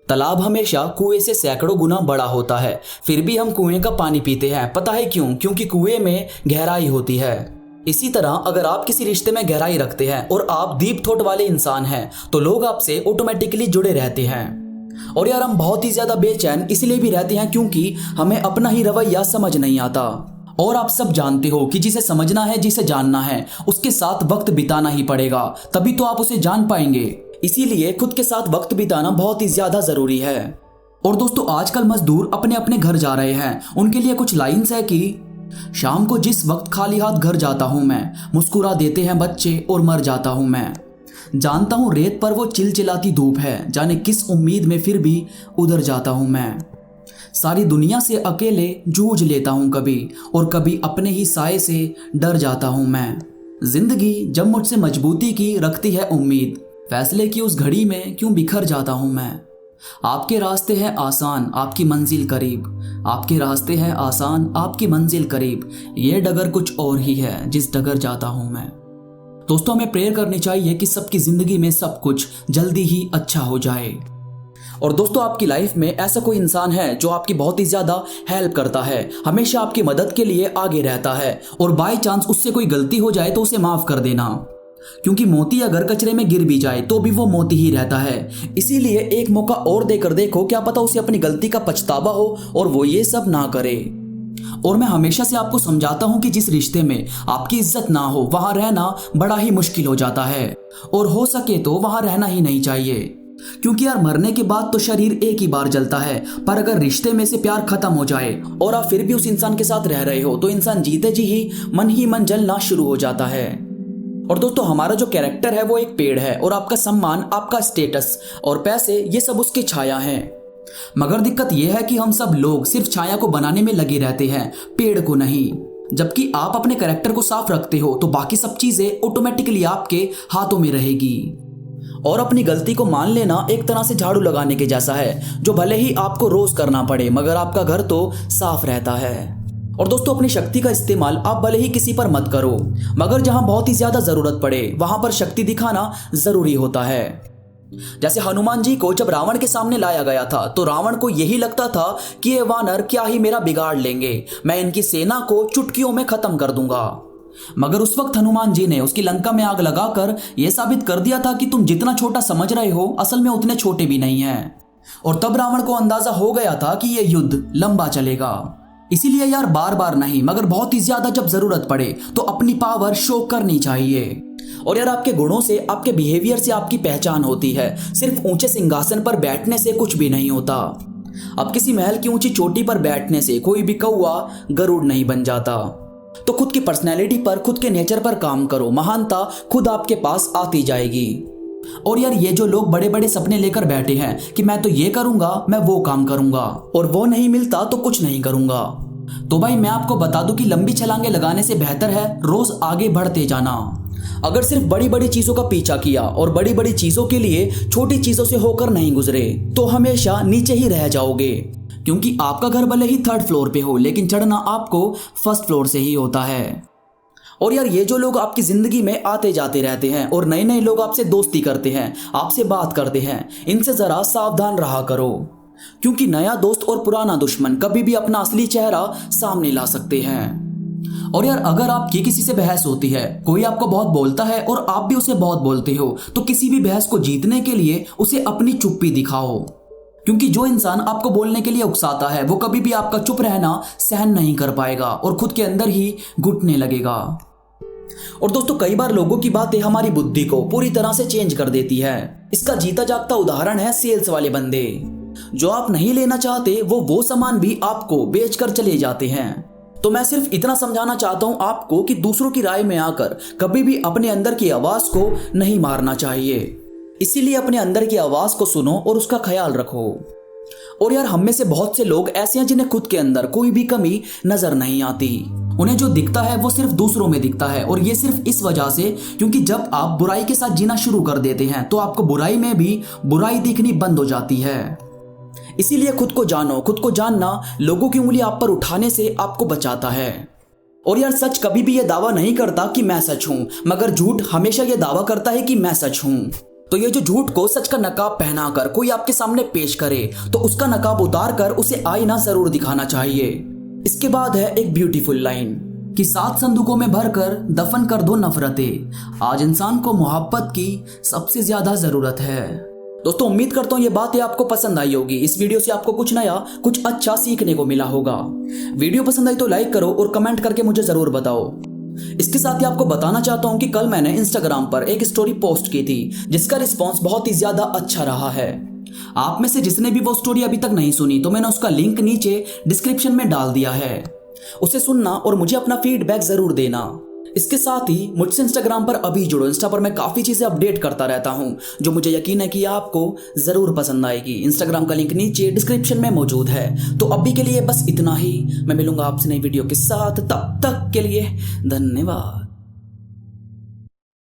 तालाब हमेशा कुएं से सैकड़ों गुना बड़ा होता है, फिर भी हम कुएं का पानी पीते हैं। पता है क्यों? क्योंकि कुएं में गहराई होती है। इसी तरह अगर आप किसी रिश्ते में गहराई रखते हैं और आप डीप थॉट वाले इंसान हैं तो लोग आपसे ऑटोमेटिकली जुड़े रहते हैं। और यार हम बहुत ही ज्यादा बेचैन इसलिए भी रहते हैं क्योंकि हमें अपना ही रवैया समझ नहीं आता। और आप सब जानते हो कि जिसे समझना है, जिसे जानना है, उसके साथ वक्त बिताना ही पड़ेगा, तभी तो आप उसे जान पाएंगे। इसीलिए खुद के साथ वक्त बिताना बहुत ही ज्यादा जरूरी है। और दोस्तों आजकल मजदूर अपने अपने घर जा रहे हैं, उनके लिए कुछ लाइंस है कि शाम को जिस वक्त खाली हाथ घर जाता हूं मैं, मुस्कुरा देते हैं बच्चे और मर जाता हूं मैं। जानता हूं रेत पर वो चिलचिलाती धूप है, जाने किस उम्मीद में फिर भी उधर जाता हूं मैं। सारी दुनिया से अकेले जूझ लेता हूं कभी, और कभी अपने ही साए से डर जाता हूं मैं। जिंदगी जब मुझसे मजबूती की रखती है उम्मीद, फैसले की उस घड़ी में क्यों बिखर जाता हूं मैं। आपके रास्ते हैं आसान, आपकी मंजिल करीब। आपके रास्ते हैं आसान, आपकी मंजिल करीब। ये डगर कुछ और ही है जिस डगर जाता हूं मैं। दोस्तों हमें प्रेयर करनी चाहिए कि सबकी जिंदगी में सब कुछ जल्दी ही अच्छा हो जाए। और दोस्तों आपकी लाइफ में ऐसा कोई इंसान है जो आपकी बहुत ही ज्यादा हेल्प करता है, हमेशा आपकी मदद के लिए आगे रहता है, और बाय चांस उससे कोई गलती हो जाए तो उसे माफ कर देना, क्योंकि मोती अगर कचरे में गिर भी जाए तो भी वो मोती ही रहता है। इसीलिए एक मौका और देकर देखो, क्या पता उसे अपनी गलती का पछतावा हो और वो ये सब ना करे। और मैं हमेशा से आपको समझाता हूं कि जिस रिश्ते में आपकी इज्जत ना हो वहां रहना बड़ा ही मुश्किल हो जाता है, और हो सके तो वहां रहना ही नहीं चाहिए। क्योंकि यार मरने के बाद तो शरीर एक ही बार जलता है, पर अगर रिश्ते में से प्यार खत्म हो जाए और आप फिर भी उस इंसान के साथ रह रहे हो तो इंसान जीते जी ही मन जलना शुरू हो जाता है। और दोस्तों हमारा जो कैरेक्टर है वो एक पेड़ है, और आपका सम्मान, आपका स्टेटस और पैसे ये सब उसकी छाया हैं। मगर दिक्कत यह है कि हम सब लोग सिर्फ छाया को बनाने में लगे रहते हैं, पेड़ को नहीं। जबकि आप अपने कैरेक्टर को साफ रखते हो तो बाकी सब चीजें ऑटोमेटिकली आपके हाथों में रहेगी। और अपनी गलती को मान लेना एक तरह से झाड़ू लगाने के जैसा है, जो भले ही आपको रोज करना पड़े मगर आपका घर तो साफ रहता है। और दोस्तों अपनी शक्ति का इस्तेमाल आप भले ही किसी पर मत करो, मगर जहां बहुत ही ज्यादा जरूरत पड़े वहां पर शक्ति दिखाना जरूरी होता है। जैसे हनुमान जी को जब रावण के सामने लाया गया था तो रावण को यही लगता था कि ये वानर क्या ही मेरा बिगाड़ लेंगे, मैं इनकी सेना को चुटकियों में खत्म कर दूंगा। मगर उस वक्त हनुमान जी ने उसकी लंका में आग लगाकर यह साबित कर दिया था कि तुम जितना छोटा समझ रहे हो असल में उतने छोटे भी नहीं हैं। और तब रावण को अंदाजा हो गया था कि यह युद्ध लंबा चलेगा। इसीलिए यार बार बार नहीं मगर बहुत ही ज्यादा जब जरूरत पड़े तो अपनी पावर शो करनी चाहिए। और यार आपके गुणों से, आपके बिहेवियर से आपकी पहचान होती है, सिर्फ ऊंचे सिंहासन पर बैठने से कुछ भी नहीं होता। अब किसी महल की ऊंची चोटी पर बैठने से कोई भी कौवा गरुड़ नहीं बन जाता। तो खुद की पर्सनैलिटी पर, खुद के नेचर पर काम करो, महानता खुद आपके पास आती जाएगी। और यार ये जो लोग बड़े बड़े सपने लेकर बैठे हैं कि मैं तो ये करूंगा, मैं वो काम करूंगा, और वो नहीं मिलता तो कुछ नहीं करूंगा, तो भाई मैं आपको बता दूं कि लंबी छलांगे लगाने से बेहतर है रोज आगे बढ़ते जाना। अगर सिर्फ बड़ी बड़ी चीजों का पीछा किया और बड़ी बड़ी चीजों के लिए छोटी चीजों से होकर नहीं गुजरे तो हमेशा नीचे ही रह जाओगे। क्योंकि आपका घर भले ही 3rd फ्लोर पे हो लेकिन चढ़ना आपको 1st फ्लोर से ही होता है। और यार ये जो लोग आपकी जिंदगी में आते जाते रहते हैं और नए नए लोग आपसे दोस्ती करते हैं, आपसे बात करते हैं, इनसे जरा सावधान रहा करो, क्योंकि नया दोस्त और पुराना दुश्मन कभी भी अपना असली चेहरा सामने ला सकते हैं। और यार अगर आपकी किसी से बहस होती है, कोई आपको बहुत बोलता है और आप भी उसे बहुत बोलते हो, तो किसी भी बहस को जीतने के लिए उसे अपनी चुप्पी दिखाओ। क्योंकि जो इंसान आपको बोलने के लिए उकसाता है वो कभी भी आपका चुप रहना सहन नहीं कर पाएगा और खुद के अंदर ही घुटने लगेगा। और दोस्तों कई बार लोगों की बातें हमारी बुद्धि को पूरी तरह से चेंज कर देती है। इसका जीता जागता उदाहरण है सेल्स वाले बंदे। जो आप नहीं लेना चाहते वो सामान भी आपको बेचकर चले जाते हैं। तो मैं सिर्फ इतना समझाना चाहता हूं आपको कि दूसरों की राय में आकर कभी भी अपने अंदर की आवाज को नहीं मारना चाहिए। इसीलिए अपने अंदर की आवाज को सुनो और उसका ख्याल रखो। और यार हम में से बहुत से लोग ऐसे हैं जिन्हें खुद के अंदर कोई भी कमी नजर नहीं आती। उन्हें जो दिखता है वो सिर्फ दूसरों में दिखता है, और ये सिर्फ इस वजह से क्योंकि जब आप बुराई के साथ जीना शुरू कर देते हैं तो आपको बुराई में भी बुराई दिखनी बंद हो जाती है। इसीलिए खुद को जानो, खुद को जानना लोगों की उंगली आप पर उठाने से आपको बचाता है। और यार सच कभी भी यह दावा नहीं करता कि मैं सच हूं, मगर झूठ हमेशा यह दावा करता है कि मैं सच हूं। तो ये जो झूठ को सच का नकाब पहनाकर कोई आपके सामने पेश करे तो उसका नकाब उतार कर उसे आईना जरूर दिखाना चाहिए। इसके बाद है एक ब्यूटीफुल लाइन कि 7 संदूकों में भरकर दफन कर दो नफरतें, आज इंसान को मोहब्बत की सबसे ज्यादा जरूरत है। दोस्तों उम्मीद करता हूँ ये बातें आपको पसंद आई होगी। इस वीडियो से आपको कुछ नया कुछ अच्छा सीखने को मिला होगा। वीडियो पसंद आई तो लाइक करो और कमेंट करके मुझे जरूर बताओ। इसके साथ ही आपको बताना चाहता हूं कि कल मैंने इंस्टाग्राम पर एक स्टोरी पोस्ट की थी जिसका रिस्पांस बहुत ही ज्यादा अच्छा रहा है। आप में से जिसने भी वो स्टोरी अभी तक नहीं सुनी तो मैंने उसका लिंक नीचे डिस्क्रिप्शन में डाल दिया है, उसे सुनना और मुझे अपना फीडबैक जरूर देना। इसके साथ ही मुझसे इंस्टाग्राम पर अभी जुड़ो। इंस्टा पर मैं काफ़ी चीज़ें अपडेट करता रहता हूँ जो मुझे यकीन है कि आपको ज़रूर पसंद आएगी। इंस्टाग्राम का लिंक नीचे डिस्क्रिप्शन में मौजूद है। तो अभी के लिए बस इतना ही, मैं मिलूंगा आपसे नई वीडियो के साथ, तब तक के लिए धन्यवाद।